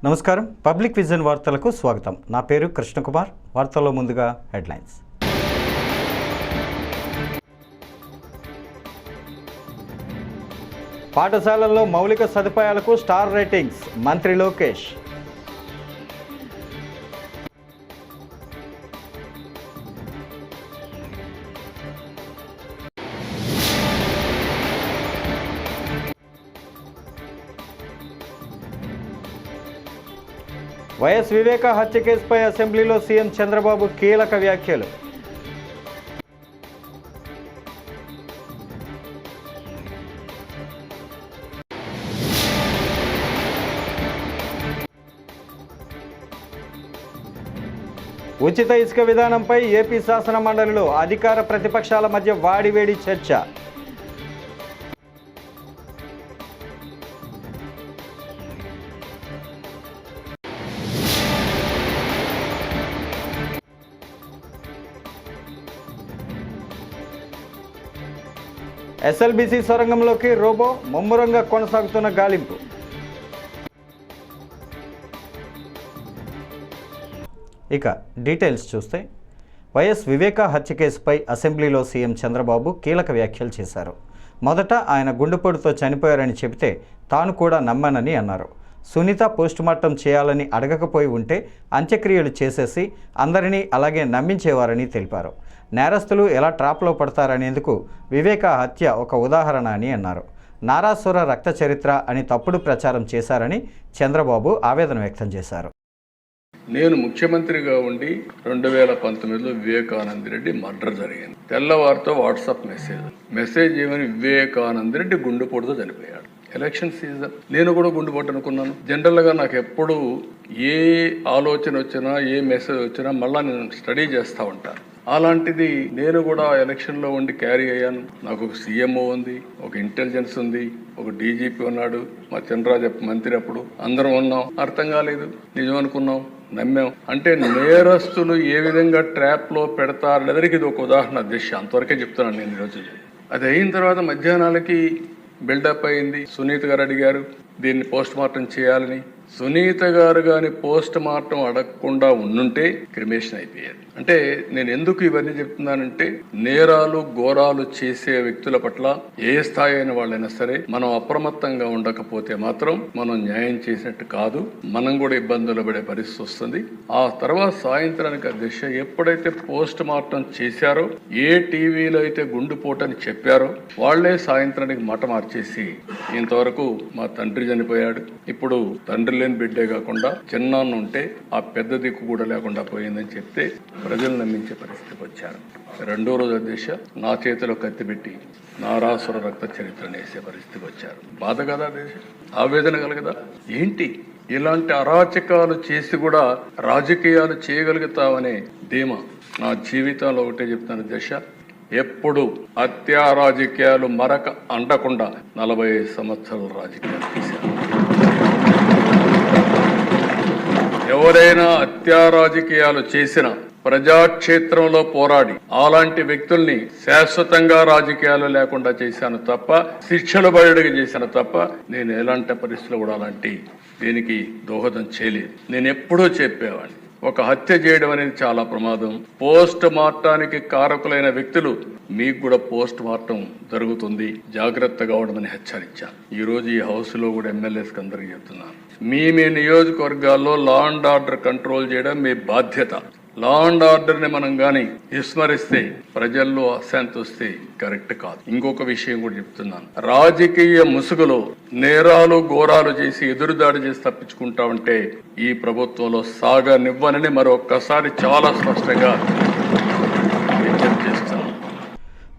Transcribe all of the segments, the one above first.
నమస్కారం. Public vision వార్తలకు స్వాగతం. నా పేరు కృష్ణకుమార్. వార్తల్లో ముందుగా హెడ్లైన్స్. పాఠశాలల్లో మౌలిక సదుపాయాలకు స్టార్ రేటింగ్స్, మంత్రి లోకేష్. వైఎస్ వివేక హత్య కేసుపై అసెంబ్లీలో సీఎం చంద్రబాబు కీలక వ్యాఖ్యలు. ఉచిత ఇసుక విధానంపై ఏపీ శాసన మండలిలో అధికార ప్రతిపక్షాల మధ్య వాడివేడి చర్చ. ఎస్ఎల్బీసీ సొరంగంలోకి రోబో, ముమ్మరంగా కొనసాగుతున్న గాలింపు. ఇక డీటెయిల్స్ చూస్తే, వైఎస్ వివేక హత్య కేసుపై అసెంబ్లీలో సీఎం చంద్రబాబు కీలక వ్యాఖ్యలు చేశారు. మొదట ఆయన గుండెపోటుతో చనిపోయారని చెబితే తాను కూడా నమ్మానని అన్నారు. సునీత పోస్టుమార్టం చేయాలని అడగకపోయి ఉంటే అంత్యక్రియలు చేసేసి అందరినీ అలాగే నమ్మించేవారని తెలిపారు. నేరస్తులు ఎలా ట్రాప్లో పడతారనేందుకు వివేక హత్య ఒక ఉదాహరణ అని అన్నారు. నారాసుర రక్త చరిత్ర అని తప్పుడు ప్రచారం చేశారని చంద్రబాబు ఆవేదన వ్యక్తం చేశారు. నేను ముఖ్యమంత్రిగా ఉండి 2019లో వివేకానంద రెడ్డి మర్డర్ జరిగింది. తెల్లవారితో వాట్సాప్ మెసేజ్ ఏమని, వివేకానంద రెడ్డి గుండెపోటుతో చనిపోయాడు. ఎలక్షన్ సీజన్, నేను కూడా గుండెపోటు అనుకున్నాను. జనరల్గా నాకు ఎప్పుడు ఏ ఆలోచన వచ్చినా, ఏ మెసేజ్ వచ్చినా మళ్ళీ నేను స్టడీ చేస్తూ ఉంటాను. అలాంటిది నేను కూడా ఎలక్షన్లో ఉండి క్యారీ అయ్యాను. నాకు ఒక సీఎంఓ ఉంది, ఒక ఇంటెలిజెన్స్ ఉంది, ఒక డీజీపీ ఉన్నాడు, మా చంద్రరాజ మంత్రి. అప్పుడు అందరం ఉన్నాం. అర్థం కాలేదు, నిజం అనుకున్నాం, నమ్మాం. అంటే నేరస్తులు ఏ విధంగా ట్రాప్లో పెడతారనేదానికి ఇది ఒక ఉదాహరణ. దిశ అంతవరకే చెప్తున్నాను నేను ఈరోజు. అది అయిన తర్వాత మధ్యాహ్నాలకి బిల్డప్ అయింది. సునీత గారు అడిగారు దీన్ని పోస్ట్ మార్టం చేయాలని. సునీత గారు కానీ పోస్ట్ మార్టం అడగకుండా ఉండుంటే క్రిమేషన్ అయిపోయారు. అంటే నేను ఎందుకు ఇవన్నీ చెప్తున్నానంటే, నేరాలు ఘోరాలు చేసే వ్యక్తుల పట్ల ఏ స్థాయి అయిన వాళ్ళైనా సరే మనం అప్రమత్తంగా ఉండకపోతే మాత్రం మనం న్యాయం చేసినట్టు కాదు, మనం కూడా ఇబ్బందులు పడే పరిస్థితి వస్తుంది. ఆ తర్వాత సాయంత్రానికి దిశ ఎప్పుడైతే పోస్ట్ మార్టం చేశారో, ఏ టీవీలో అయితే గుండెపోటని చెప్పారో వాళ్లే సాయంత్రానికి మాట మార్చేసి ఇంతవరకు మా తండ్రి చనిపోయాడు, ఇప్పుడు తండ్రి లేని బిడ్డే కాకుండా చిన్నాన్న ఉంటే ఆ పెద్ద దిక్కు కూడా లేకుండా పోయిందని చెప్తే ప్రజలు నమ్మించే పరిస్థితికి వచ్చారు. రెండో రోజు దిశ నా చేతిలో కత్తి పెట్టి నారాసుర రక్త చరిత్రను వేసే పరిస్థితికి వచ్చారు. బాధ కదా దేశ, ఆవేదన కలగదా? ఏంటి ఇలాంటి అరాచకాలు చేసి కూడా రాజకీయాలు చేయగలుగుతామనే ధీమా నా జీవితంలో ఒకటే చెప్తాను దిశ. ఎప్పుడు హత్యా రాజకీయాలు మరక అంటకుండా 45 సంవత్సరాలు రాజకీయాలు చేశారు. ఎవరైనా హత్యా రాజకీయాలు చేసిన ప్రజాక్షేత్రంలో పోరాడి అలాంటి వ్యక్తుల్ని శాశ్వతంగా రాజకీయాలు లేకుండా చేశాను తప్ప, శిక్షలు బయటకు చేశాను తప్ప, నేను ఎలాంటి పరిస్థితులు కూడా అలాంటి దీనికి దోహదం చేయలేదు. నేను ఎప్పుడూ చెప్పేవాడిని, ఒక హత్య చేయడం అనేది చాలా ప్రమాదం. పోస్ట్ మార్టానికి కారకులైన వ్యక్తులు మీకు కూడా పోస్ట్ మార్టం జరుగుతుంది, జాగ్రత్తగా ఉండమని హెచ్చరించాను. ఈ రోజు ఈ హౌస్ లో కూడా ఎమ్మెల్యేస్కి అందరికీ చెప్తున్నాను, మీ నియోజకవర్గాల్లో లా అండ్ ఆర్డర్ కంట్రోల్ చేయడం మీ బాధ్యత. లా అండ్ ఆర్డర్ ని మనం గాని విస్మరిస్తే ప్రజల్లో అశాంతి వస్తే కరెక్ట్ కాదు. ఇంకొక విషయం కూడా చెప్తున్నాను, రాజకీయ ముసుగులో నేరాలు ఘోరాలు చేసి ఎదురుదాడి చేసి తప్పించుకుంటా ఉంటే ఈ ప్రభుత్వంలో సాగనివ్వనని మరొక్కసారి చాలా స్పష్టంగా హెచ్చరిస్తున్నాను.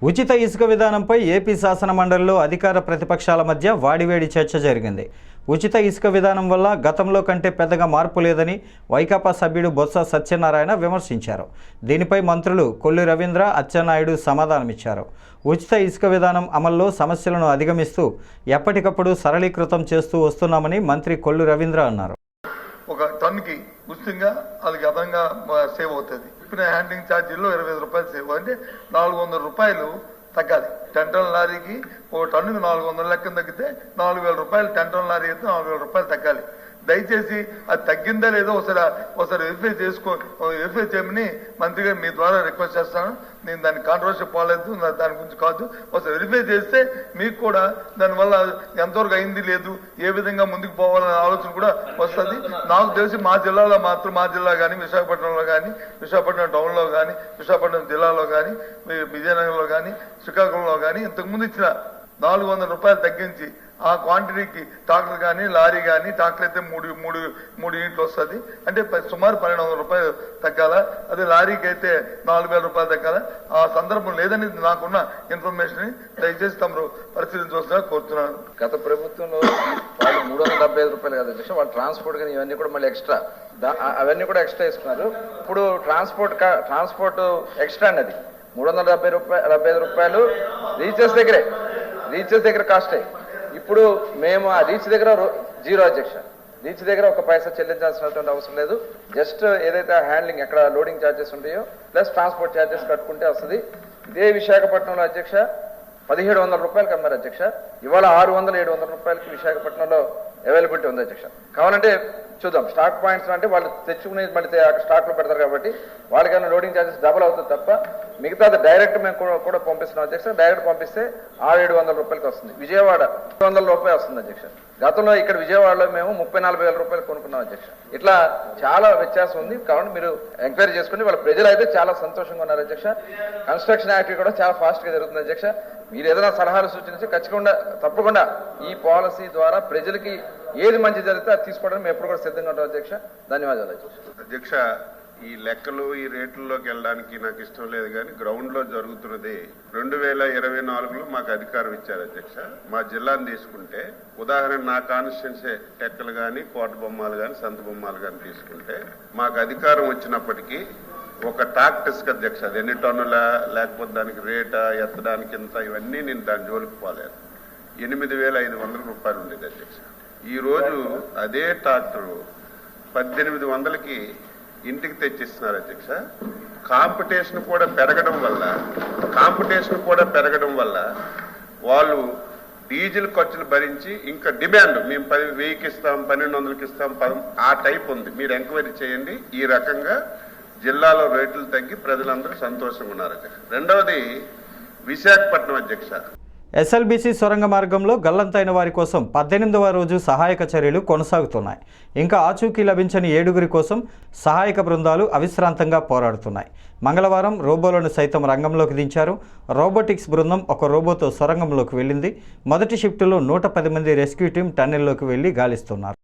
ఉచిత ఇసుక విధానంపై ఏపీ శాసన మండలిలో అధికార ప్రతిపక్షాల మధ్య వాడివేడి చర్చ జరిగింది. ఉచిత ఇసుక విధానం వల్ల గతంలో కంటే పెద్దగా మార్పు లేదని వైకాపా సభ్యుడు బొత్స సత్యనారాయణ విమర్శించారు. దీనిపై మంత్రులు కొల్లు రవీంద్ర, అచ్చెన్నాయుడు సమాధానమిచ్చారు. ఉచిత ఇసుక విధానం అమల్లో సమస్యలను అధిగమిస్తూ ఎప్పటికప్పుడు సరళీకృతం చేస్తూ వస్తున్నామని మంత్రి కొల్లు రవీంద్ర అన్నారు. ఒక టన్నుకి ఉచితంగా అది అదనంగా సేవ్ అవుతుంది. ఇప్పుడు హ్యాండ్లింగ్ ఛార్జీల్లో 25 రూపాయలు సేవ్, అంటే 400 రూపాయలు తగ్గాలి. 10 టన్నుల లారీకి ఒక టన్నుకి 400 లెక్కన తగ్గితే 4000 రూపాయలు, 10 టన్నుల లారీ అయితే 4000 రూపాయలు తగ్గాలి. దయచేసి అది తగ్గిందా లేదో ఒకసారి వెరిఫై చేయమని మంత్రి గారు మీ ద్వారా రిక్వెస్ట్ చేస్తాను. నేను దాన్ని కాంట్రవర్సీ పోలేదు, దాని గురించి కాదు. ఒకసారి వెరిఫై చేస్తే మీకు కూడా దానివల్ల ఎంతవరకు అయింది లేదు, ఏ విధంగా ముందుకు పోవాలనే ఆలోచన కూడా వస్తుంది. నాకు తెలిసి మా జిల్లాలో మాత్రం, మా జిల్లా కానీ విశాఖపట్నంలో కానీ, విశాఖపట్నం టౌన్లో కానీ, విశాఖపట్నం జిల్లాలో కానీ, విజయనగరంలో కానీ, శ్రీకాకుళంలో కానీ ఇంతకుముందు ఇచ్చిన 400 రూపాయలు తగ్గించి ఆ క్వాంటిటీకి ట్రాక్టర్ కానీ లారీ కానీ, ట్రాక్టర్ అయితే మూడు యూనిట్లు వస్తుంది అంటే సుమారు 1200 రూపాయలు తగ్గాల. అదే లారీకి అయితే 4000 రూపాయలు తగ్గాల. ఆ సందర్భం లేదని నాకున్న ఇన్ఫర్మేషన్ దయచేసి తమరు పరిశీలించవలసిందిగా కోరుతున్నాను. గత ప్రభుత్వంలో వాళ్ళు 375 రూపాయలు కదా అధ్యక్ష, వాళ్ళు ట్రాన్స్పోర్ట్ కానీ ఇవన్నీ కూడా మళ్ళీ ఎక్స్ట్రా, అవన్నీ కూడా ఎక్స్ట్రా ఇస్తున్నారు. ఇప్పుడు ట్రాన్స్పోర్ట్ ఎక్స్ట్రా అన్నది 375 రూపాయలు రీచెస్ దగ్గర కాస్టే. ఇప్పుడు మేము ఆ రీచ్ దగ్గర జీరో అధ్యక్ష, రీచ్ దగ్గర ఒక పైసా చెల్లించాల్సినటువంటి అవసరం లేదు. జస్ట్ ఏదైతే హ్యాండ్లింగ్ ఎక్కడ లోడింగ్ ఛార్జెస్ ఉంటాయో ప్లస్ ట్రాన్స్పోర్ట్ ఛార్జెస్ కట్టుకుంటే వస్తుంది. ఇదే విశాఖపట్నంలో అధ్యక్ష 1700 రూపాయలకి అమ్మారు అధ్యక్ష. ఇవాళ 600-700 రూపాయలకి విశాఖపట్నంలో అవైలబిలిటీ ఉంది అధ్యక్ష. కావాలంటే చూద్దాం. స్టాక్ పాయింట్స్ అంటే వాళ్ళు తెచ్చుకునేది మళ్ళీ స్టాక్ లో పెడతారు కాబట్టి వాళ్ళకైనా లోడింగ్ ఛార్జెస్ డబుల్ అవుతుంది తప్ప మిగతాది డైరెక్ట్ మేము కూడా పంపిస్తున్నాం అధ్యక్ష. డైరెక్ట్ పంపిస్తే 600-700 రూపాయలకి వస్తుంది. విజయవాడ 200 రూపాయలు వస్తుంది అధ్యక్ష. గతంలో ఇక్కడ విజయవాడలో మేము 34,000 రూపాయలు కొనుక్కున్నాం అధ్యక్ష. ఇట్లా చాలా వ్యత్యాసం ఉంది. కాబట్టి మీరు ఎంక్వైరీ చేసుకుని వాళ్ళ ప్రజలు అయితే చాలా సంతోషంగా ఉన్నారు అధ్యక్ష. కన్స్ట్రక్షన్ యాక్టివిటీ కూడా చాలా ఫాస్ట్ గా జరుగుతుంది అధ్యక్ష. మీరు ఏదైనా సలహాలు సూచించి తప్పకుండా ఈ పాలసీ ద్వారా ప్రజలకి ఏది మంచి జరిగితే అది తీసుకోవడానికి మేము ఎప్పుడు కూడా సిద్ధంగా ఉంటాం అధ్యక్ష. ధన్యవాదాలు అధ్యక్ష. ఈ లెక్కలు ఈ రేట్లలోకి వెళ్ళడానికి నాకు ఇష్టం లేదు, కానీ గ్రౌండ్ లో జరుగుతున్నది 2024లో మాకు అధికారం ఇచ్చారు అధ్యక్ష. మా జిల్లాను తీసుకుంటే ఉదాహరణ నా కాన్స్టిట్యున్సీ టెక్కలు కానీ, కోట బొమ్మాలు కానీ, సంత బొమ్మాలు కానీ తీసుకుంటే మాకు అధికారం వచ్చినప్పటికీ ఒక ట్రాక్టర్స్ అధ్యక్ష, అది ఎన్ని టన్నుల, లేకపోతే దానికి రేటా, ఎత్తడానికి ఎంత, ఇవన్నీ నేను దాని జోలికి పోలేదు. 8,500 రూపాయలు ఉండేది అధ్యక్ష. ఈ రోజు అదే ట్రాక్టరు 1800కి ఇంటికి తెచ్చిస్తున్నారు అధ్యక్ష. కాంపిటీషన్ కూడా పెరగడం వల్ల వాళ్ళు డీజిల్ ఖర్చులు భరించి ఇంకా డిమాండ్ మేము 1000కి ఇస్తాం, 1200కి ఇస్తాం, ఆ టైప్ ఉంది. మీరు ఎంక్వైరీ చేయండి. ఈ రకంగా జిల్లాలో రేట్లు తగ్గి ప్రజలందరూ సంతోషంగా ఉన్నారు అధ్యక్ష. రెండవది విశాఖపట్నం అధ్యక్ష. ఎస్ఎల్బీసీ సొరంగ మార్గంలో గల్లంతైన వారి కోసం 18వ రోజు సహాయక చర్యలు కొనసాగుతున్నాయి. ఇంకా ఆచూకీ లభించని 7గురి కోసం సహాయక బృందాలు అవిశ్రాంతంగా పోరాడుతున్నాయి. మంగళవారం రోబోలను సైతం రంగంలోకి దించారు. రోబోటిక్స్ బృందం ఒక రోబోతో సొరంగంలోకి వెళ్ళింది. మొదటి షిఫ్టులో 110 మంది రెస్క్యూ టీం టన్నెల్లోకి వెళ్లి గాలిస్తున్నారు.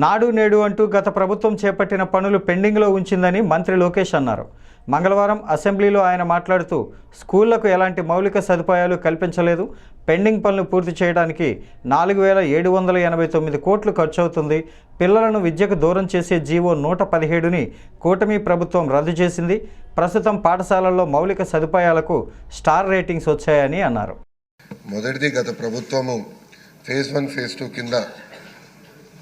నాడు నేడు అంటూ గత ప్రభుత్వం చేపట్టిన పనులు పెండింగ్లో ఉంచిందని మంత్రి లోకేష్ అన్నారు. మంగళవారం అసెంబ్లీలో ఆయన మాట్లాడుతూ స్కూళ్లకు ఎలాంటి మౌలిక సదుపాయాలు కల్పించలేదు, పెండింగ్ పనులు పూర్తి చేయడానికి 4,789 కోట్లు ఖర్చవుతుంది, పిల్లలను విద్యకు దూరం చేసే జీవో 117ని కూటమి ప్రభుత్వం రద్దు చేసింది, ప్రస్తుతం పాఠశాలల్లో మౌలిక సదుపాయాలకు స్టార్ రేటింగ్స్ వచ్చాయని అన్నారు. మొదటిది గత ప్రభుత్వము ఫేజ్ 1, ఫేజ్ 2 కింద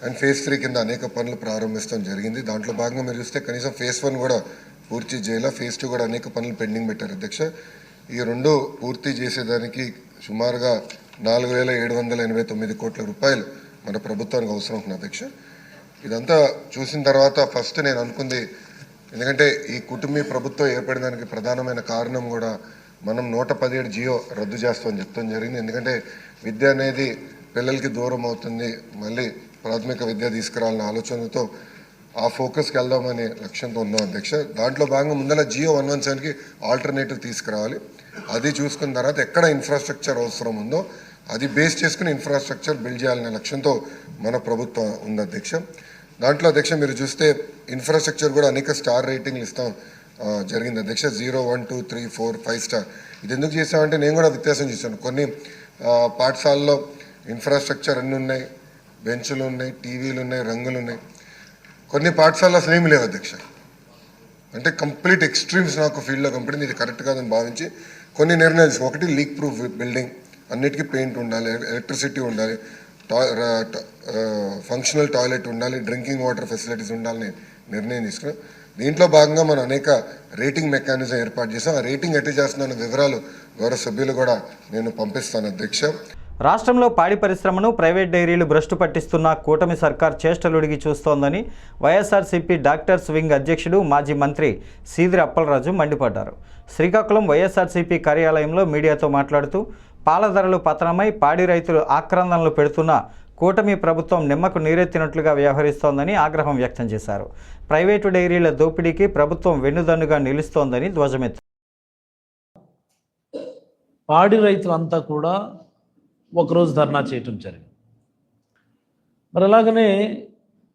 అండ్ ఫేజ్ 3 కింద అనేక పనులు ప్రారంభించడం జరిగింది. దాంట్లో భాగంగా మీరు చూస్తే కనీసం ఫేజ్ 1 కూడా పూర్తి చేయాల, ఫేజ్ 2 కూడా అనేక పనులు పెండింగ్ పెట్టారు అధ్యక్ష. ఈ రెండు పూర్తి చేసేదానికి సుమారుగా 4,789 కోట్ల రూపాయలు మన ప్రభుత్వానికి అవసరం ఉంటుంది అధ్యక్ష. ఇదంతా చూసిన తర్వాత ఫస్ట్ నేను అనుకుంది, ఎందుకంటే ఈ కుటుంబీ ప్రభుత్వం ఏర్పడడానికి ప్రధానమైన కారణం కూడా మనం 117 జియో రద్దు చేస్తామని చెప్తాం జరిగింది. ఎందుకంటే విద్య అనేది పిల్లలకి దూరం అవుతుంది, మళ్ళీ ప్రాథమిక విద్య తీసుకురావాలనే ఆలోచనతో ఆ ఫోకస్కి వెళ్దామనే లక్ష్యంతో ఉన్నాం అధ్యక్ష. దాంట్లో భాగంగా ముందర జియో 117కి ఆల్టర్నేటివ్ తీసుకురావాలి. అది చూసుకున్న తర్వాత ఎక్కడ ఇన్ఫ్రాస్ట్రక్చర్ అవసరం ఉందో అది బేస్ చేసుకుని ఇన్ఫ్రాస్ట్రక్చర్ బిల్డ్ చేయాలనే లక్ష్యంతో మన ప్రభుత్వం ఉంది అధ్యక్ష. దాంట్లో అధ్యక్ష మీరు చూస్తే ఇన్ఫ్రాస్ట్రక్చర్ కూడా అనేక స్టార్ రేటింగ్లు ఇస్తాం జరిగింది అధ్యక్ష. 0, 1, 2, 3, 4, 5 స్టార్. ఇది ఎందుకు చేసామంటే నేను కూడా వ్యత్యాసం చూశాను. కొన్ని పాఠశాలలో ఇన్ఫ్రాస్ట్రక్చర్ అన్నీ ఉన్నాయి, బెంచులు ఉన్నాయి, టీవీలు ఉన్నాయి, రంగులు ఉన్నాయి. కొన్ని పాఠశాలలో అసలు ఏమి లేవు అధ్యక్ష. అంటే కంప్లీట్ ఎక్స్ట్రీమ్స్ నాకు ఫీల్డ్లో కంపెనీ ఇది కరెక్ట్ కాదని భావించి కొన్ని నిర్ణయాలు. ఒకటి లీక్ ప్రూఫ్ బిల్డింగ్, అన్నిటికీ పెయింట్ ఉండాలి, ఎలక్ట్రిసిటీ ఉండాలి, ఫంక్షనల్ టాయిలెట్ ఉండాలి, డ్రింకింగ్ వాటర్ ఫెసిలిటీస్ ఉండాలని నిర్ణయం తీసుకున్నాం. దీంట్లో భాగంగా మనం అనేక రేటింగ్ మెకానిజం ఏర్పాటు చేసాం. ఆ రేటింగ్ ఎట్టి చేస్తున్న వివరాలు గౌరవ సభ్యులు కూడా నేను పంపిస్తాను అధ్యక్ష. రాష్ట్రంలో పాడి పరిశ్రమను ప్రైవేట్ డైరీలు భ్రష్టు పట్టిస్తున్న కూటమి సర్కార్ చేష్టలుడిగి చూస్తోందని వైఎస్ఆర్సీపీ డాక్టర్స్ వింగ్ అధ్యక్షుడు మాజీ మంత్రి సీదిరి అప్పలరాజు మండిపడ్డారు. శ్రీకాకుళం వైఎస్ఆర్సీపీ కార్యాలయంలో మీడియాతో మాట్లాడుతూ పాల ధరలు పతనమై పాడి రైతులు ఆక్రందనలు పెడుతున్న కూటమి ప్రభుత్వం నిమ్మకు నీరెత్తినట్లుగా వ్యవహరిస్తోందని ఆగ్రహం వ్యక్తం చేశారు. ప్రైవేటు డైరీల దోపిడీకి ప్రభుత్వం వెన్నుదన్నుగా నిలుస్తోందని ధ్వజమెత్తారు. పాడి రైతులంతా కూడా ఒకరోజు ధర్నా చేయటం జరిగింది. మరి అలాగనే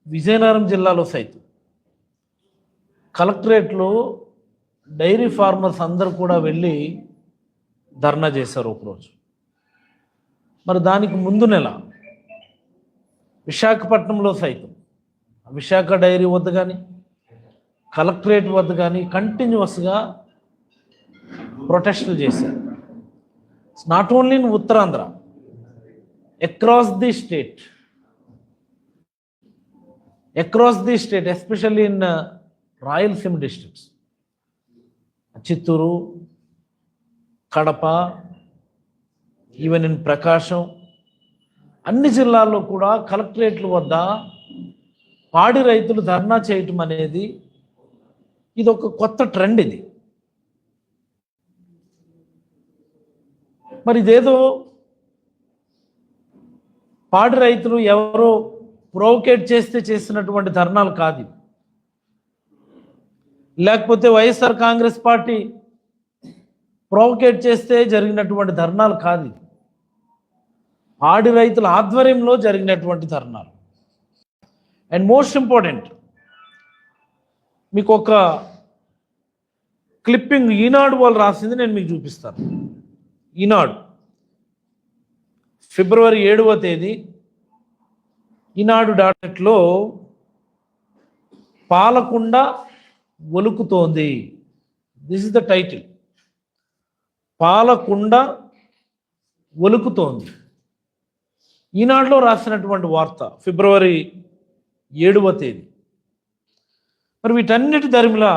విజయనగరం జిల్లాలో సైతం కలెక్టరేట్లో డైరీ ఫార్మర్స్ అందరూ కూడా వెళ్ళి ధర్నా చేశారు ఒకరోజు. మరి దానికి ముందు నెల విశాఖపట్నంలో సైతం విశాఖ డైరీ వద్ద కానీ కలెక్టరేట్ వద్ద కానీ కంటిన్యూస్గా ప్రొటెస్టులు చేశారు. Not only in Uttarandhra, across the state, especially in Rayalaseema districts, Chitturu, Kadapa, even in Prakasham, అన్ని జిల్లాల్లో కూడా కలెక్టరేట్ల వద్ద పాడి రైతులు ధర్నా చేయటం అనేది ఇది ఒక కొత్త ట్రెండ్. ఇది మరి ఇదేదో పాడి రైతులు ఎవరో ప్రొవోకేట్ చేస్తే చేసినటువంటి ధర్నాలు కాదు, లేకపోతే వైఎస్ఆర్ కాంగ్రెస్ పార్టీ ప్రొవోకేట్ చేస్తే జరిగినటువంటి ధర్నాలు కాదు. పాడి రైతుల ఆధ్వర్యంలో జరిగినటువంటి ధర్నాలు. అండ్ మోస్ట్ ఇంపార్టెంట్, మీకు ఒక క్లిప్పింగ్ ఈనాడు వాళ్ళు రాసింది నేను మీకు చూపిస్తాను. ఈనాడు ఫిబ్రవరి 7వ తేదీ ఈనాడు డాటెట్లో పాలకుండ ఒలుకుతోంది. This is the title. పాలకుండ ఒలుకుతోంది. ఈనాడులో రాసినటువంటి వార్త ఫిబ్రవరి 7వ తేదీ. మరి వీటన్నిటి దరిమిలా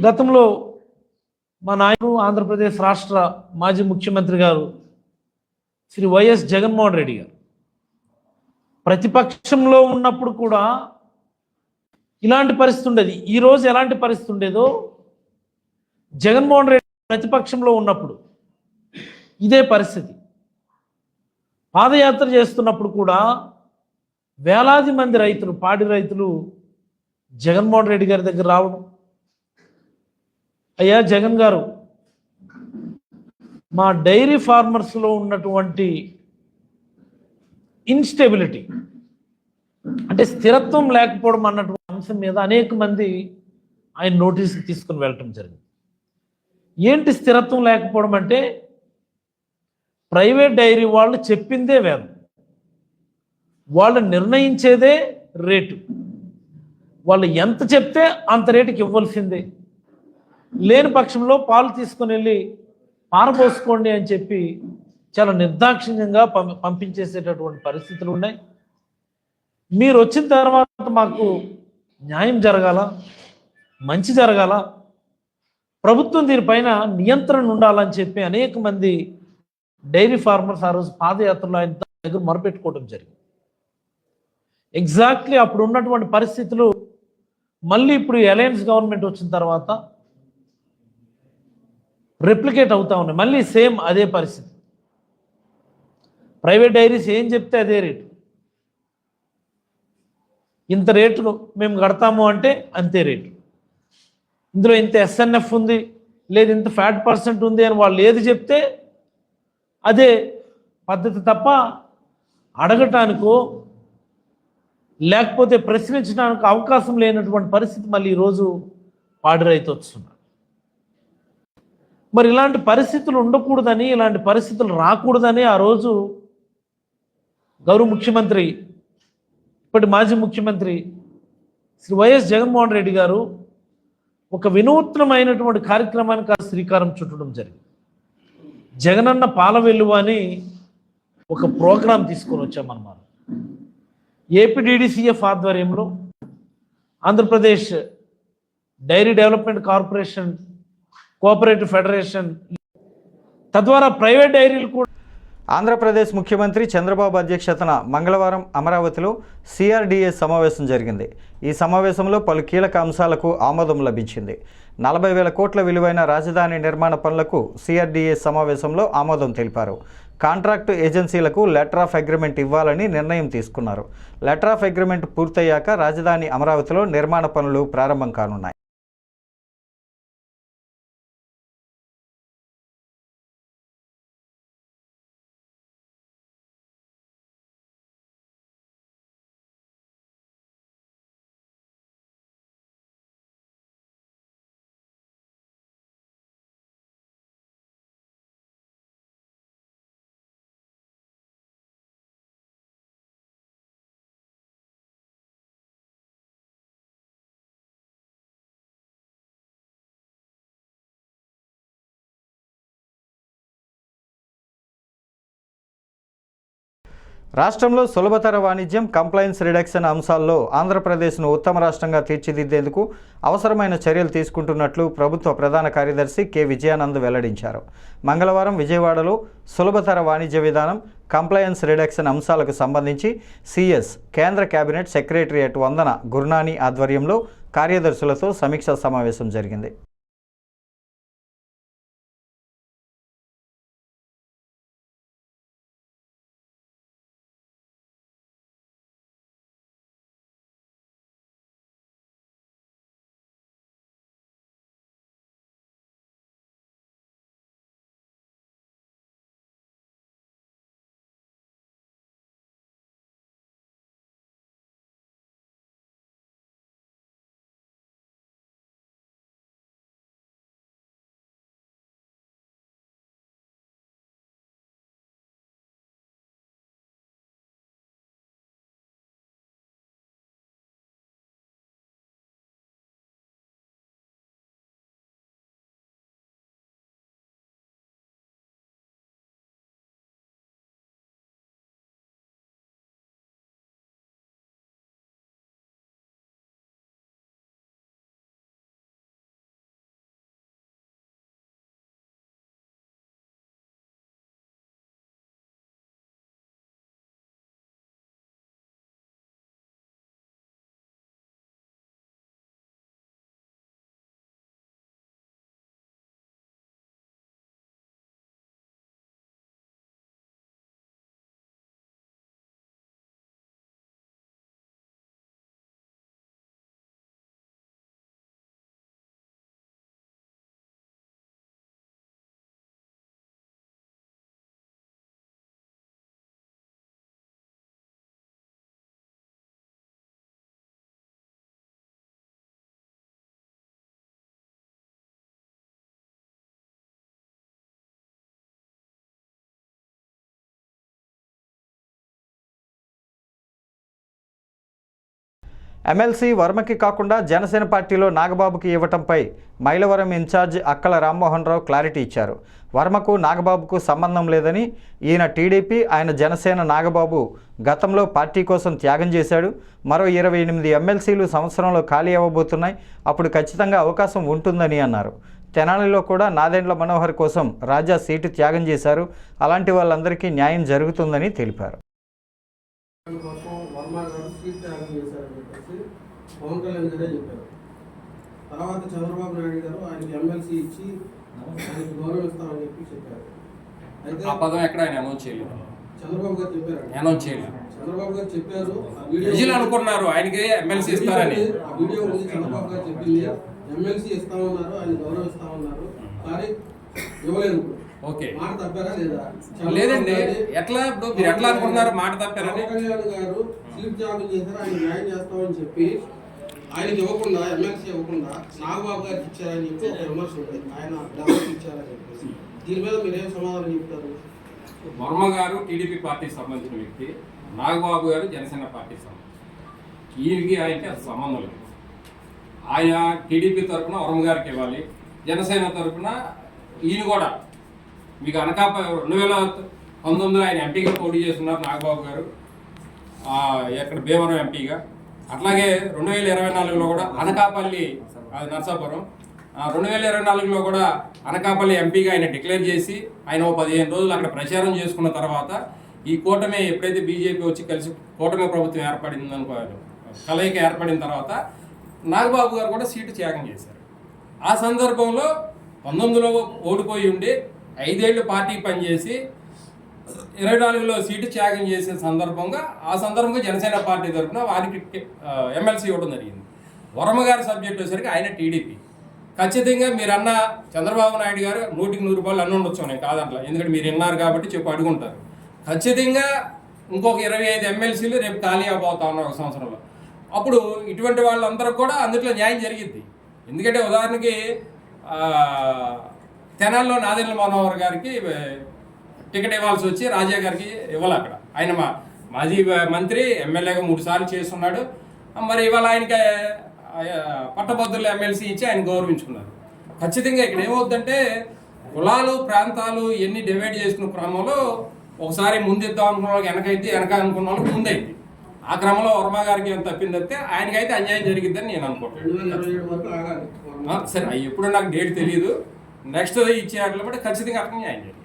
గతంలో మా నాయకుడు ఆంధ్రప్రదేశ్ రాష్ట్ర మాజీ ముఖ్యమంత్రి గారు శ్రీ వైఎస్ జగన్మోహన్ రెడ్డి గారు ప్రతిపక్షంలో ఉన్నప్పుడు కూడా ఇలాంటి పరిస్థితి ఉండేది. ఈరోజు ఎలాంటి పరిస్థితి ఉండేదో జగన్మోహన్ రెడ్డి ప్రతిపక్షంలో ఉన్నప్పుడు ఇదే పరిస్థితి. పాదయాత్ర చేస్తున్నప్పుడు కూడా వేలాది మంది రైతులు, పాడి రైతులు జగన్మోహన్ రెడ్డి గారి దగ్గర రావడం, అయ్యా జగన్ గారు, మా డైరీ ఫార్మర్స్లో ఉన్నటువంటి ఇన్స్టెబిలిటీ అంటే స్థిరత్వం లేకపోవడం అన్నటువంటి అంశం మీద అనేక మంది ఆయన నోటీస్కి తీసుకుని వెళ్ళటం జరిగింది. ఏంటి స్థిరత్వం లేకపోవడం అంటే, ప్రైవేట్ డైరీ వాళ్ళు చెప్పిందే వేదం, వాళ్ళు నిర్ణయించేదే రేటు, వాళ్ళు ఎంత చెప్తే అంత రేటుకి ఇవ్వాల్సిందే. లేని పక్షంలో పాలు తీసుకుని వెళ్ళి పారబోసుకోండి అని చెప్పి చాలా నిర్దాక్షిణ్యంగా పంపించేసేటటువంటి పరిస్థితులు ఉన్నాయి. మీరు వచ్చిన తర్వాత మాకు న్యాయం జరగాల, మంచి జరగాల, ప్రభుత్వం దీనిపైన నియంత్రణ ఉండాలని చెప్పి అనేక మంది డైరీ ఫార్మర్స్ ఆ రోజు పాదయాత్రలో ఆయన దగ్గర మొరపెట్టుకోవడం జరిగింది. ఎగ్జాక్ట్లీ అప్పుడు ఉన్నటువంటి పరిస్థితులు మళ్ళీ ఇప్పుడు అలయన్స్ గవర్నమెంట్ వచ్చిన తర్వాత రెప్లికేట్ అవుతా ఉన్నాయి. మళ్ళీ సేమ్ అదే పరిస్థితి. ప్రైవేట్ డైరీస్ ఏం చెప్తే అదే రేటు, ఇంత రేటు మేము కడతాము అంటే అంతే రేటు, ఇందులో ఇంత ఎస్ఎన్ఎఫ్ ఉంది, లేదు ఇంత ఫ్యాట్ పర్సెంట్ ఉంది అని వాళ్ళు ఏది చెప్తే అదే పద్ధతి తప్ప అడగటానికో లేకపోతే ప్రశ్నించడానికి అవకాశం లేనటువంటి పరిస్థితి మళ్ళీ ఈరోజు పాడి రైతు వస్తున్నారు. మరి ఇలాంటి పరిస్థితులు ఉండకూడదని, ఇలాంటి పరిస్థితులు రాకూడదని ఆ రోజు గౌరవ ముఖ్యమంత్రి, ఇప్పటి మాజీ ముఖ్యమంత్రి శ్రీ వైఎస్ జగన్మోహన్ రెడ్డి గారు ఒక వినూత్నమైనటువంటి కార్యక్రమానికి శ్రీకారం చుట్టడం జరిగింది. జగనన్న పాల వెలువ అని ఒక ప్రోగ్రాం తీసుకొని వచ్చామన్నమాట. ఏపీడీడీసీఎఫ్ ఆధ్వర్యంలో Andhra Pradesh dairy development corporation, cooperative federation, తద్వారా ప్రైవేట్ డైరీలు కూడా. ఆంధ్రప్రదేశ్ ముఖ్యమంత్రి చంద్రబాబు అధ్యక్షతన మంగళవారం అమరావతిలో సిఆర్డీఏ సమావేశం జరిగింది. ఈ సమావేశంలో పలు కీలక అంశాలకు ఆమోదం లభించింది. 40,000 కోట్ల విలువైన రాజధాని నిర్మాణ పనులకు సిఆర్డీఏ సమావేశంలో ఆమోదం తెలిపారు. కాంట్రాక్టు ఏజెన్సీలకు లెటర్ ఆఫ్ అగ్రిమెంట్ ఇవ్వాలని నిర్ణయం తీసుకున్నారు. లెటర్ ఆఫ్ అగ్రిమెంట్ పూర్తయ్యాక రాజధాని అమరావతిలో నిర్మాణ పనులు ప్రారంభం కానున్నాయి. రాష్ట్రంలో సులభతర వాణిజ్యం, కంప్లైన్స్ రిడక్షన్ అంశాల్లో ఆంధ్రప్రదేశ్ను ఉత్తమ రాష్ట్రంగా తీర్చిదిద్దేందుకు అవసరమైన చర్యలు తీసుకుంటున్నట్లు ప్రభుత్వ ప్రధాన కార్యదర్శి కె విజయానంద్ వెల్లడించారు. మంగళవారం విజయవాడలో సులభతర వాణిజ్య విధానం, కంప్లైన్స్ రిడక్షన్ అంశాలకు సంబంధించి సిఎస్ కేంద్ర కేబినెట్ సెక్రటరియట్ వందన గురునాని ఆధ్వర్యంలో కార్యదర్శులతో సమీక్షా సమావేశం జరిగింది. ఎమ్మెల్సీ వర్మకి కాకుండా జనసేన పార్టీలో నాగబాబుకి ఇవ్వటంపై మైలవరం ఇన్ఛార్జ్ అక్కల రామ్మోహన్ రావు క్లారిటీ ఇచ్చారు. వర్మకు నాగబాబుకు సంబంధం లేదని, ఈయన టీడీపీ, ఆయన జనసేన. నాగబాబు గతంలో పార్టీ కోసం త్యాగం చేశాడు. మరో 28 ఎమ్మెల్సీలు సంవత్సరంలో ఖాళీ అవ్వబోతున్నాయి. అప్పుడు ఖచ్చితంగా అవకాశం ఉంటుందని అన్నారు. తెనాలిలో కూడా నాదెండ్ల మనోహర్ కోసం రాజా సీటు త్యాగం చేశారు. అలాంటి వాళ్ళందరికీ న్యాయం జరుగుతుందని తెలిపారు. పవన్ కళ్యాణ్ గారే చెప్పారు. తర్వాత చంద్రబాబు నాయుడు గారు ఆయనకి ఎమ్మెల్సీ ఇచ్చి ఆయనకి గౌరవం ఇస్తామని చెప్పారు. అయితే ఆ పదం ఎక్కడ ఆయన అనౌన్స్ చేయలేదు. చంద్రబాబు గారు చెప్పారు, అనౌన్స్ చేయలేదు. చంద్రబాబు గారు చెప్పారు. ప్రజలు అనుకున్నారు ఆయనకి ఎమ్మెల్సీ ఇస్తారని. ఆ వీడియో ఉంది, చంద్రబాబు గారు చెప్పింది ఎమ్మెల్సీ ఇస్తామన్నారు, ఆయన గౌరవం ఇస్తామన్నారు, కానీ ఇవ్వలేదు. ఓకే, మాట తప్పారా లేదా? లేదండి. ఎట్లా ఇప్పుడు మీరు ఎట్లా అనుకుంటున్నారు మాట తప్పారని? పవన్ కళ్యాణ్ గారు సీట్ త్యాగం చేశారు, ఆయన న్యాయం చేస్తామని చెప్పి ఆయనకి ఇవ్వకుండా, ఎమ్మెల్సీ ఇవ్వకుండా నాగబాబు గారికి ఇచ్చారని చెప్పి ఒక విమర్శ ఉంది. ఆయన డెవలప్ ఇచ్చారని చెప్పేసి దీని మీద మీరేం సమాధానం చెప్తారు? వర్మ గారు టీడీపీ పార్టీకి సంబంధించిన వ్యక్తి, నాగబాబు గారు జనసేన పార్టీకి సంబంధించిన. ఈయనకి ఆయనకి అసలు సంబంధం లేదు. ఆయన టీడీపీ తరఫున వర్మ గారికి ఇవ్వాలి, జనసేన తరఫున ఈయన కూడా. మీకు అనకాపల్లి 2019 ఆయన ఎంపీగా పోటీ చేస్తున్నారు నాగబాబు గారు, ఎక్కడ భీమవరం ఎంపీగా. అట్లాగే 2024లో కూడా అనకాపల్లి, నర్సాపురం, 2024లో కూడా అనకాపల్లి ఎంపీగా ఆయన డిక్లేర్ చేసి ఆయన 15 రోజులు అక్కడ ప్రచారం చేసుకున్న తర్వాత ఈ కూటమి ఎప్పుడైతే బీజేపీ వచ్చి కలిసి కూటమి ప్రభుత్వం ఏర్పడిందనుకో, కలయిక ఏర్పడిన తర్వాత నాగబాబు గారు కూడా సీటు త్యాగం చేశారు. ఆ సందర్భంలో 19లో ఓడిపోయి ఉండి 5 ఏళ్ళు పార్టీ పనిచేసి 24లో సీటు త్యాగం చేసే సందర్భంగా జనసేన పార్టీ తరఫున వారికి ఎమ్మెల్సీ ఇవ్వడం జరిగింది. వర్మ గారి సబ్జెక్ట్ వచ్చేసరికి ఆయన టీడీపీ. ఖచ్చితంగా మీరన్న చంద్రబాబు నాయుడు గారు 100కి 100 అన్నీ ఉండొచ్చు, నేను కాదంట్లా, ఎందుకంటే మీరు విన్నారు కాబట్టి అడుగుంటారు. ఖచ్చితంగా ఇంకొక 25 ఎమ్మెల్సీలు రేపు ఖాళీ అయిపోతా ఉన్నారు ఒక సంవత్సరంలో. అప్పుడు ఇటువంటి వాళ్ళందరూ కూడా అందులో న్యాయం జరిగిద్ది. ఎందుకంటే ఉదాహరణకి తెనాల్లో నాదెండ్ల మనోహర్ గారికి టికెట్ ఇవ్వాల్సి వచ్చి రాజా గారికి ఇవ్వాలి. అక్కడ ఆయన మాజీ మంత్రి, ఎమ్మెల్యేగా 3 సార్లు చేస్తున్నాడు. మరి ఇవాళ ఆయనకి పట్టభద్రుల ఎమ్మెల్సీ ఇచ్చి ఆయన గౌరవించుకున్నారు. ఖచ్చితంగా ఇక్కడ ఏమవుతుందంటే కులాలు, ప్రాంతాలు ఎన్ని డివైడ్ చేసుకున్న క్రమంలో ఒకసారి ముందిద్దాం అనుకున్న వాళ్ళకి వెనక అనుకున్న వాళ్ళకి ముందైంది. ఆ క్రమంలో వర్మ గారికి ఏం తప్పింది తప్పితే ఆయనకైతే అన్యాయం జరిగిద్దని నేను అనుకుంటున్నాను. సరే, ఎప్పుడు నాకు డేట్ తెలియదు. నెక్స్ట్ ఇచ్చేట్లు బట్టి ఖచ్చితంగా అక్కడ న్యాయం జరిగింది.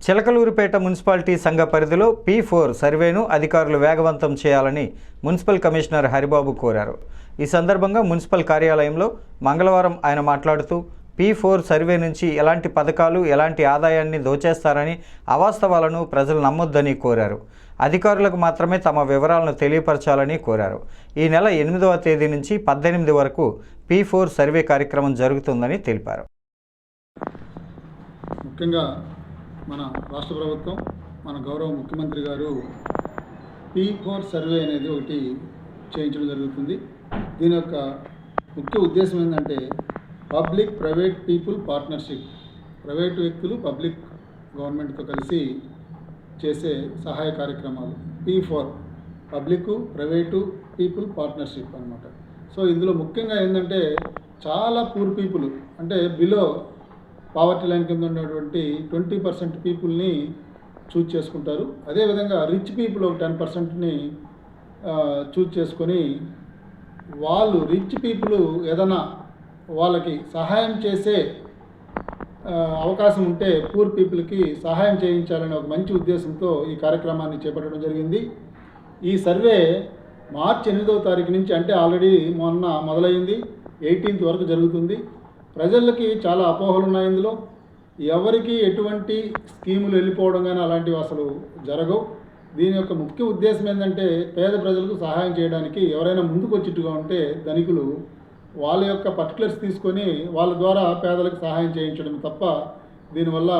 చిలకలూరిపేట మున్సిపాలిటీ సంఘ పరిధిలో P4 సర్వేను అధికారులు వేగవంతం చేయాలని మున్సిపల్ కమిషనర్ హరిబాబు కోరారు. ఈ సందర్భంగా మున్సిపల్ కార్యాలయంలో మంగళవారం ఆయన మాట్లాడుతూ P4 సర్వే నుంచి ఎలాంటి పథకాలు, ఎలాంటి ఆదాయాన్ని దోచేస్తారని, అవాస్తవాలను ప్రజలు నమ్మొద్దని కోరారు. అధికారులకు మాత్రమే తమ వివరాలను తెలియపరచాలని కోరారు. ఈ నెల 8వ తేదీ నుంచి 18 వరకు P4 సర్వే కార్యక్రమం జరుగుతుందని తెలిపారు. ముఖ్యంగా మన రాష్ట్ర ప్రభుత్వం, మన గౌరవ ముఖ్యమంత్రి గారు P4 సర్వే అనేది ఒకటి చేయించడం జరుగుతుంది. దీని యొక్క ముఖ్య ఉద్దేశం ఏంటంటే public private people partnership. Private వ్యక్తులు పబ్లిక్ గవర్నమెంట్తో కలిసి చేసే సహాయ కార్యక్రమాలు P4, public private people partnership అన్నమాట. సో ఇందులో ముఖ్యంగా ఏంటంటే చాలా పూర్ పీపుల్, అంటే బిలో పావర్టీ లైన్ కింద ఉన్నటువంటి 20% పీపుల్ని చూజ్ చేసుకుంటారు. అదేవిధంగా రిచ్ పీపుల్ ఒక 10%ని చూజ్ చేసుకొని వాళ్ళు రిచ్ పీపుల్ ఏదైనా వాళ్ళకి సహాయం చేసే అవకాశం ఉంటే పూర్ పీపుల్కి సహాయం చేయించాలనే ఒక మంచి ఉద్దేశంతో ఈ కార్యక్రమాన్ని చేపట్టడం జరిగింది. ఈ సర్వే మార్చి 8వ తారీఖు నుంచి, అంటే ఆల్రెడీ మొన్న మొదలైంది, 18th వరకు జరుగుతుంది. ప్రజలకి చాలా అపోహలు ఉన్నాయి. ఇందులో ఎవరికి ఎటువంటి స్కీములు వెళ్ళిపోవడం కానీ అలాంటివి అసలు జరగవు. దీని యొక్క ముఖ్య ఉద్దేశం ఏంటంటే పేద ప్రజలకు సహాయం చేయడానికి ఎవరైనా ముందుకు వచ్చేట్టుగా ఉంటే ధనికులు వాళ్ళ యొక్క పర్టికులర్స్ తీసుకొని వాళ్ళ ద్వారా పేదలకు సహాయం చేయించడం తప్ప దీనివల్ల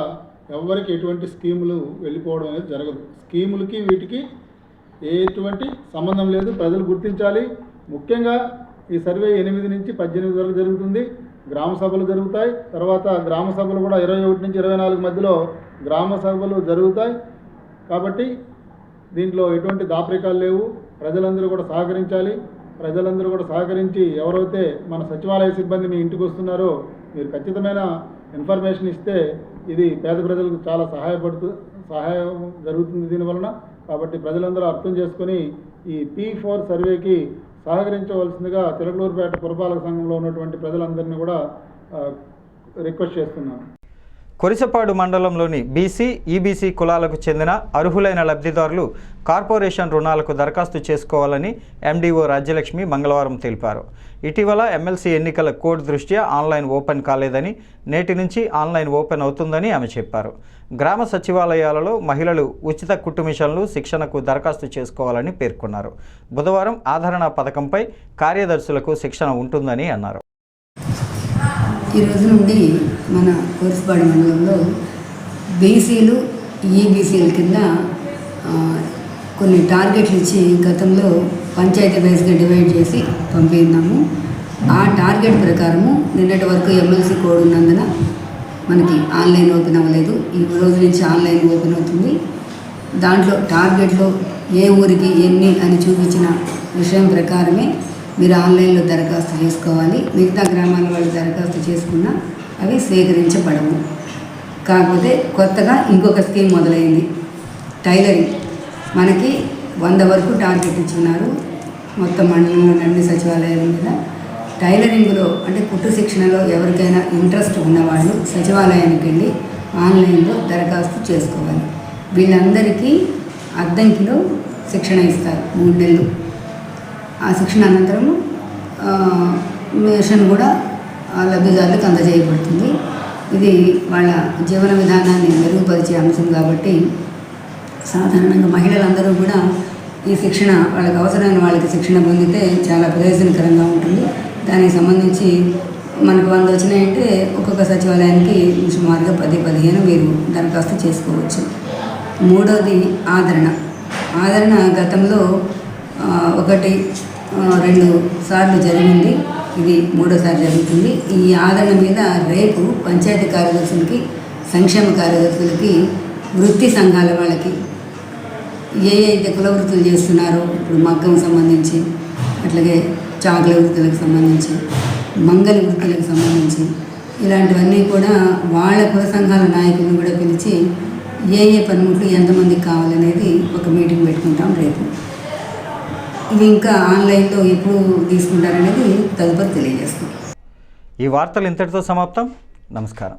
ఎవరికి ఎటువంటి స్కీములు వెళ్ళిపోవడం అనేది జరగదు. స్కీములకి వీటికి ఎటువంటి సంబంధం లేదు, ప్రజలు గుర్తించాలి. ముఖ్యంగా ఈ సర్వే 8 నుంచి 18 వరకు జరుగుతుంది. గ్రామ సభలు జరుగుతాయి. తర్వాత గ్రామ సభలు కూడా 21 నుంచి 24 మధ్యలో గ్రామ సభలు జరుగుతాయి. కాబట్టి దీంట్లో ఎటువంటి దాపరికాలు లేవు. ప్రజలందరూ కూడా సహకరించాలి. ప్రజలందరూ కూడా సహకరించి ఎవరైతే మన సచివాలయ సిబ్బంది మీ ఇంటికి వస్తున్నారో మీరు ఖచ్చితమైన ఇన్ఫర్మేషన్ ఇస్తే ఇది పేద ప్రజలకు చాలా సహాయం జరుగుతుంది దీనివలన. కాబట్టి ప్రజలందరూ అర్థం చేసుకొని ఈ P4 సర్వేకి సహకరించవలసిందిగా చిలకలూరుపేట పురపాలక సంఘంలో ఉన్నటువంటి ప్రజలందరినీ కూడా రిక్వెస్ట్ చేస్తున్నాను. కొరిసపాడు మండలంలోని బీసీ, ఈబీసీ కులాలకు చెందిన అర్హులైన లబ్ధిదారులు కార్పొరేషన్ రుణాలకు దరఖాస్తు చేసుకోవాలని ఎండీఓ రాజ్యలక్ష్మి మంగళవారం తెలిపారు. ఇటీవల ఎమ్మెల్సీ ఎన్నికల కోడ్ దృష్ట్యా ఆన్లైన్ ఓపెన్ కాలేదని, నేటి నుంచి ఆన్లైన్ ఓపెన్ అవుతుందని ఆమె చెప్పారు. గ్రామ సచివాలయాలలో మహిళలు ఉచిత కుట్టు మిషన్లు శిక్షణకు దరఖాస్తు చేసుకోవాలని పేర్కొన్నారు. బుధవారం ఆదరణ పథకంపై కార్యదర్శులకు శిక్షణ ఉంటుందని అన్నారు. ఈ రోజు నుండి మన కోర్సుపాడు మండలంలో బీసీలు, ఈబీసీల కింద కొన్ని టార్గెట్లు ఇచ్చి గతంలో పంచాయతీ వైజ్గా డివైడ్ చేసి పంపినాము. ఆ టార్గెట్ ప్రకారము నిన్నటి వరకు ఎమ్మెల్సీ కోడ్ ఉన్నందున మనకి ఆన్లైన్ ఓపెన్ అవ్వలేదు. ఈ రోజు నుంచి ఆన్లైన్ ఓపెన్ అవుతుంది. దాంట్లో టార్గెట్లో ఏ ఊరికి ఎన్ని అని చూపించిన విషయం ప్రకారమే మీరు ఆన్లైన్లో దరఖాస్తు చేసుకోవాలి. మిగతా గ్రామాల వాళ్ళు దరఖాస్తు చేసుకున్నా అవి స్వీకరించబడవు. కాకపోతే కొత్తగా ఇంకొక స్కీమ్ మొదలైంది, టైలరింగ్. మనకి 100 వరకు టార్గెట్ ఇచ్చున్నారు మొత్తం మండలంలో అన్ని సచివాలయాల మీద. టైలరింగ్లో అంటే కుట్టు శిక్షణలో ఎవరికైనా ఇంట్రెస్ట్ ఉన్నవాళ్ళు సచివాలయానికి వెళ్ళి ఆన్లైన్లో దరఖాస్తు చేసుకోవాలి. వీళ్ళందరికీ అద్దంకిలో శిక్షణ ఇస్తారు 3 నెలలు. ఆ శిక్షణ అనంతరం మిషన్ కూడా లబ్ధిదారులకు అందజేయబడుతుంది. ఇది వాళ్ళ జీవన విధానాన్ని మెరుగుపరిచే అంశం కాబట్టి సాధారణంగా మహిళలందరూ కూడా ఈ శిక్షణ వాళ్ళకి అవసరమైన వాళ్ళకి శిక్షణ పొందితే చాలా ప్రయోజనకరంగా ఉంటుంది. దానికి సంబంధించి మనకు 100 వచ్చినాయంటే ఒక్కొక్క సచివాలయానికి సుమారుగా 10-15 మీరు దరఖాస్తు చేసుకోవచ్చు. మూడవది ఆదరణ గతంలో 1-2 సార్లు జరిగింది. ఇది 3వసారి జరుగుతుంది. ఈ ఆదరణ మీద రేపు పంచాయతీ కార్యదర్శులకి, సంక్షేమ కార్యదర్శులకి, వృత్తి సంఘాల వాళ్ళకి ఏ అయితే కుల వృత్తులు చేస్తున్నారో, ఇప్పుడు మగ్గం సంబంధించి, అట్లాగే చాకుల వృత్తులకు సంబంధించి, మంగళ వృత్తులకు సంబంధించి ఇలాంటివన్నీ కూడా వాళ్ళ కుల సంఘాల నాయకులను కూడా పిలిచి ఏ పనిముట్లు ఎంతమందికి కావాలనేది ఒక మీటింగ్ పెట్టుకుంటాం రేపు. ఇవి ఇంకా ఆన్లైన్లో ఎప్పుడు తీసుకుంటారనేది తదుపరి తెలియజేస్తాం. ఈ వార్తలు ఇంతటితో సమాప్తం. నమస్కారం.